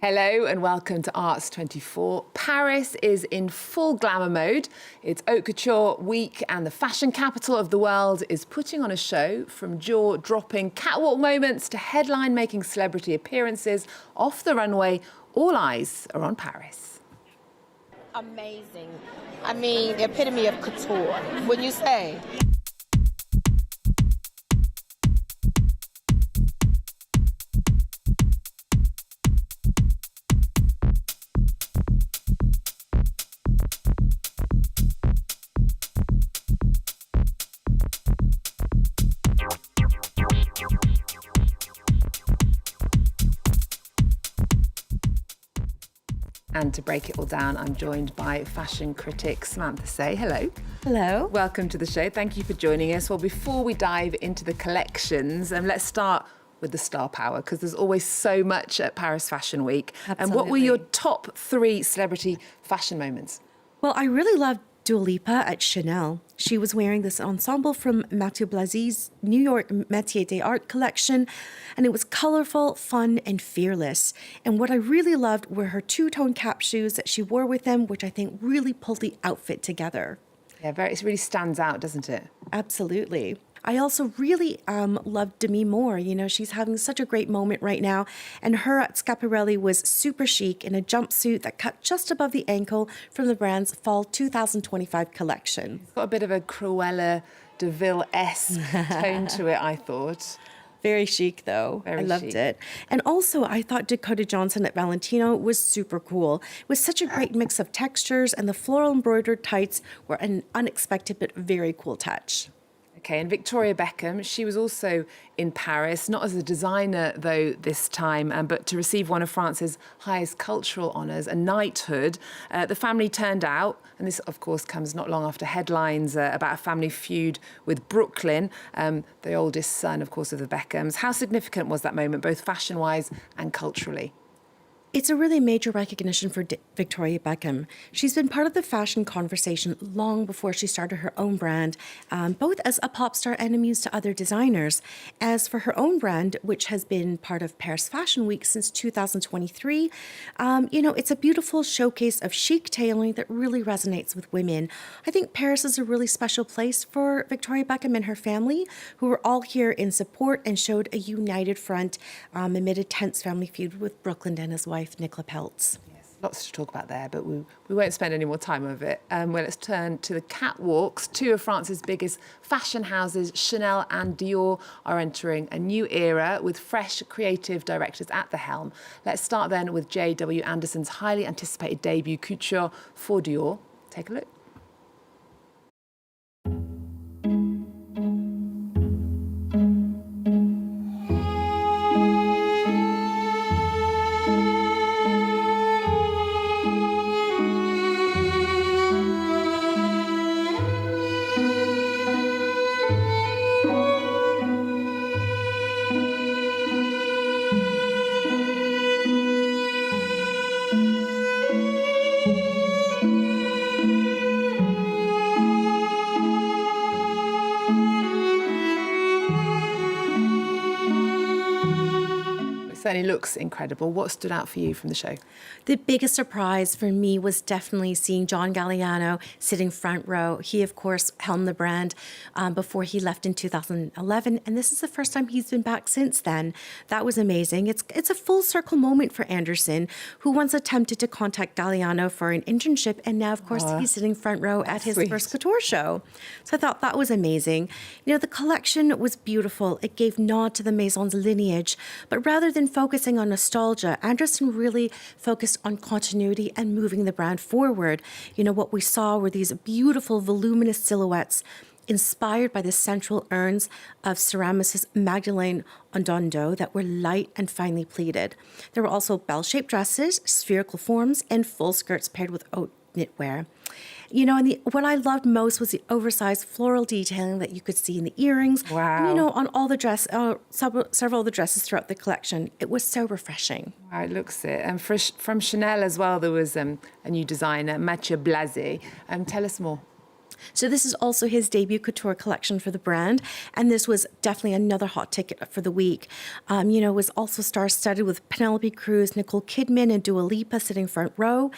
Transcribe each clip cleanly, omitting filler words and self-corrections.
Hello and welcome to Arts 24. Paris is in full glamour mode. It's Haute Couture week and the fashion capital of the world is putting on a show from jaw-dropping catwalk moments to headline-making celebrity appearances. Off the runway, all eyes are on Paris. Amazing. I mean, the epitome of couture, wouldn't you say? And to break it all down, I'm joined by fashion critic Samantha Tse. Hello. Hello. Welcome to the show. Thank you for joining us. Well, before we dive into the collections, let's start with the star power, because there's always so much at Paris Fashion Week. Absolutely. And what were your top 3 celebrity fashion moments? Well, I really loved Dua Lipa at Chanel. She was wearing this ensemble from Mathieu Blazy's New York Métier d'Art collection, and it was colorful, fun, and fearless. And what I really loved were her two-tone cap shoes that she wore with them, which I think really pulled the outfit together. Yeah, it really stands out, doesn't it? Absolutely. I also really loved Demi more. You know, she's having such a great moment right now. And her at Schiaparelli was super chic in a jumpsuit that cut just above the ankle from the brand's Fall 2025 collection. It's got a bit of a Cruella de Vil-esque tone to it, I thought. Very chic, though. Very I loved chic. it. And also, I thought Dakota Johnson at Valentino was super cool. It was such a great mix of textures, and the floral embroidered tights were an unexpected but very cool touch. Okay, and Victoria Beckham, she was also in Paris, not as a designer, though, this time, but to receive one of France's highest cultural honours, a knighthood. The family turned out, and this, of course, comes not long after headlines about a family feud with Brooklyn, the oldest son, of course, of the Beckhams. How significant was that moment, both fashion-wise and culturally? It's a really major recognition for Victoria Beckham. She's been part of the fashion conversation long before she started her own brand, both as a pop star and a muse to other designers. As for her own brand, which has been part of Paris Fashion Week since 2023, it's a beautiful showcase of chic tailoring that really resonates with women. I think Paris is a really special place for Victoria Beckham and her family, who were all here in support and showed a united front amid a tense family feud with Brooklyn and his wife, Nicola Peltz. Yes, lots to talk about there, but we won't spend any more time of it. Well, let's turn to the catwalks. 2 of France's biggest fashion houses, Chanel and Dior, are entering a new era with fresh creative directors at the helm. Let's start then with J.W. Anderson's highly anticipated debut, Couture for Dior. Take a look. Certainly looks incredible. What stood out for you from the show? The biggest surprise for me was definitely seeing John Galliano sitting front row. He, of course, helmed the brand before he left in 2011, and this is the first time he's been back since then. That was amazing. It's a full circle moment for Anderson, who once attempted to contact Galliano for an internship, and now, of course, he's sitting front row at his first couture show. So I thought that was amazing. You know, the collection was beautiful. It gave nod to the Maison's lineage, but rather than focusing on nostalgia, Anderson really focused on continuity and moving the brand forward. You know, what we saw were these beautiful, voluminous silhouettes inspired by the central urns of ceramicist Magdalene Ondondo that were light and finely pleated. There were also bell-shaped dresses, spherical forms, and full skirts paired with haute knitwear. You know, and what I loved most was the oversized floral detailing that you could see in the earrings. Wow. And, you know, on all the several of the dresses throughout the collection. It was so refreshing. Wow, it looks it. And from Chanel as well, there was a new designer, Mathieu Blazy. Tell us more. So this is also his debut couture collection for the brand, and this was definitely another hot ticket for the week. It was also star-studded with Penelope Cruz, Nicole Kidman, and Dua Lipa sitting front row.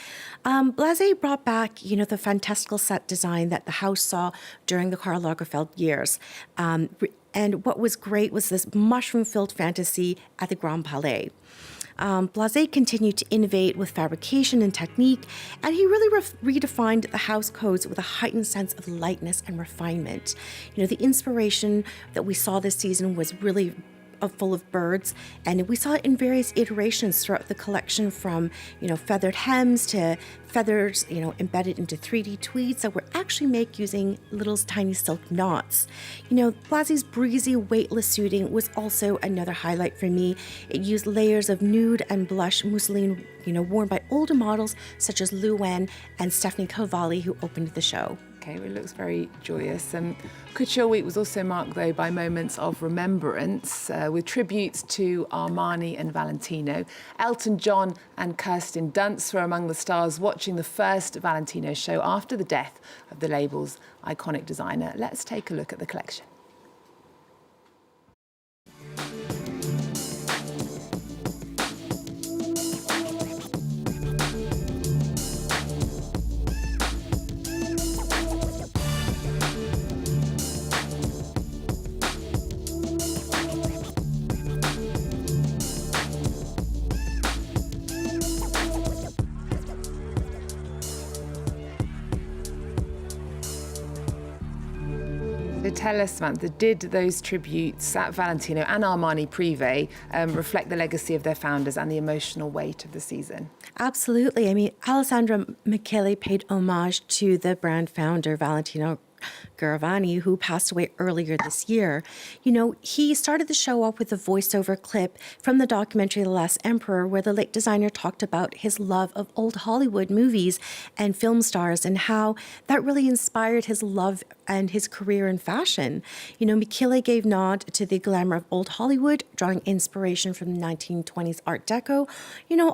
Blasé brought back, the fantastical set design that the house saw during the Karl Lagerfeld years. And what was great was this mushroom-filled fantasy at the Grand Palais. Blasé continued to innovate with fabrication and technique, and he really redefined the house codes with a heightened sense of lightness and refinement. The inspiration that we saw this season was really full of birds, and we saw it in various iterations throughout the collection, from feathered hems to feathers embedded into 3D tweeds that were actually made using little tiny silk knots. Blasé's breezy weightless suiting was also another highlight for me. It used layers of nude and blush mousseline worn by older models such as Lu Wen and Stephanie Cavalli, who opened the show. Okay, well, it looks very joyous. Couture Week was also marked, though, by moments of remembrance, with tributes to Armani and Valentino. Elton John and Kirsten Dunst were among the stars watching the first Valentino show after the death of the label's iconic designer. Let's take a look at the collection. So tell us, Samantha, did those tributes at Valentino and Armani Privé reflect the legacy of their founders and the emotional weight of the season? Absolutely. I mean, Alessandro Michele paid homage to the brand founder, Valentino Garavani, who passed away earlier this year. He started the show off with a voiceover clip from the documentary The Last Emperor, where the late designer talked about his love of old Hollywood movies and film stars and how that really inspired his love and his career in fashion. Michele gave nod to the glamour of old Hollywood, drawing inspiration from the 1920s Art Deco,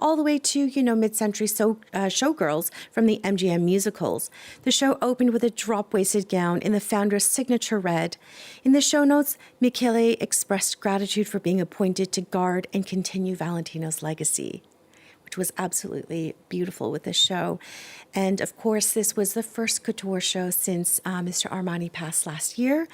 all the way to, mid-century showgirls from the MGM musicals. The show opened with a drop-waisted gown in the founder's signature red. In the show notes, Michele expressed gratitude for being appointed to guard and continue Valentino's legacy, which was absolutely beautiful with this show. And of course, this was the first couture show since Mr. Armani passed last year.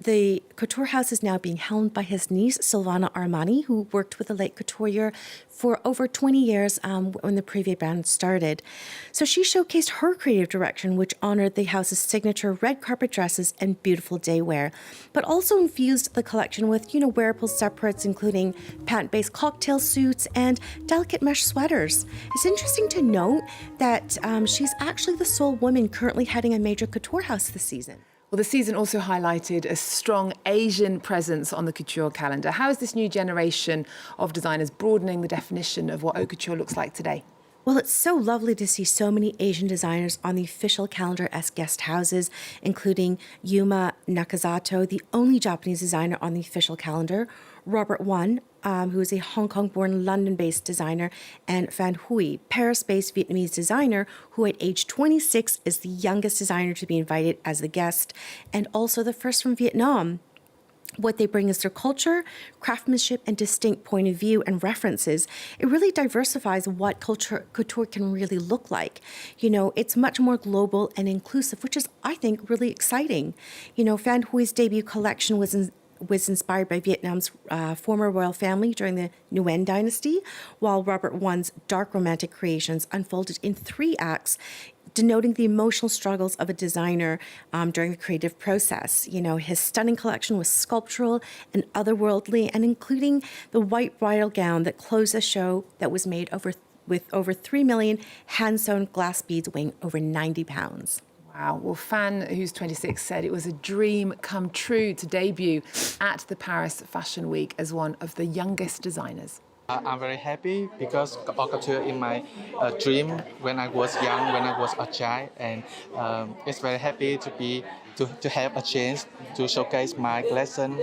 The couture house is now being helmed by his niece, Silvana Armani, who worked with the late couturier for over 20 years when the Privé brand started. So she showcased her creative direction, which honored the house's signature red carpet dresses and beautiful day wear, but also infused the collection with, wearable separates, including pant-based cocktail suits and delicate mesh sweaters. It's interesting to note that she's actually the sole woman currently heading a major couture house this season. Well, the season also highlighted a strong Asian presence on the couture calendar. How is this new generation of designers broadening the definition of what haute couture looks like today? Well, it's so lovely to see so many Asian designers on the official calendar as guest houses, including Yuma Nakazato, the only Japanese designer on the official calendar, Robert Wan, who is a Hong Kong-born, London-based designer, and Van Huy, Paris-based Vietnamese designer, who at age 26 is the youngest designer to be invited as the guest, and also the first from Vietnam. What they bring is their culture, craftsmanship, and distinct point of view and references. It really diversifies what couture can really look like. It's much more global and inclusive, which is, I think, really exciting. Van Huy's debut collection was inspired by Vietnam's former royal family during the Nguyen dynasty, while Robert Wan's dark romantic creations unfolded in 3 acts, denoting the emotional struggles of a designer during the creative process. His stunning collection was sculptural and otherworldly, and including the white bridal gown that closed the show that was made with over 3 million hand-sewn glass beads weighing over 90 pounds. Wow. Well, Fan, who's 26, said it was a dream come true to debut at the Paris Fashion Week as one of the youngest designers. I'm very happy because haute couture in my dream when I was young, when I was a child, and it's very happy to have a chance to showcase my collection.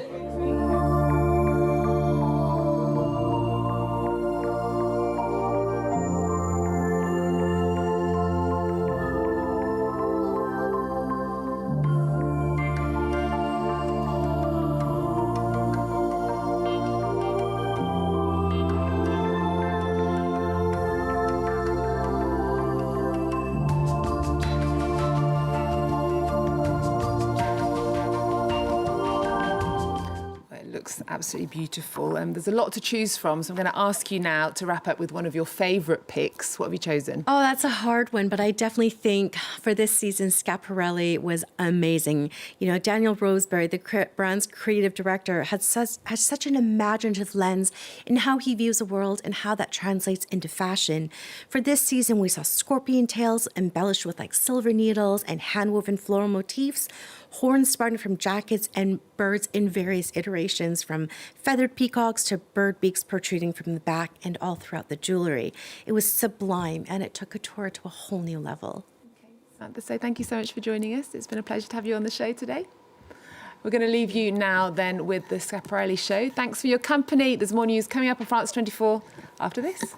looks absolutely beautiful. There's a lot to choose from, so I'm going to ask you now to wrap up with one of your favourite picks. What have you chosen? Oh, that's a hard one, but I definitely think for this season, Schiaparelli was amazing. You know, Daniel Roseberry, the brand's creative director, has such an imaginative lens in how he views the world and how that translates into fashion. For this season, we saw scorpion tails embellished with like silver needles and hand-woven floral motifs, horns sprouting from jackets, and birds in various iterations, from feathered peacocks to bird beaks protruding from the back and all throughout the jewelry. It was sublime, and it took couture to a whole new level. Samantha Tse, thank you so much for joining us. It's been a pleasure to have you on the show today. We're going to leave you now then with the Schiaparelli show. Thanks for your company. There's more news coming up on France 24 after this.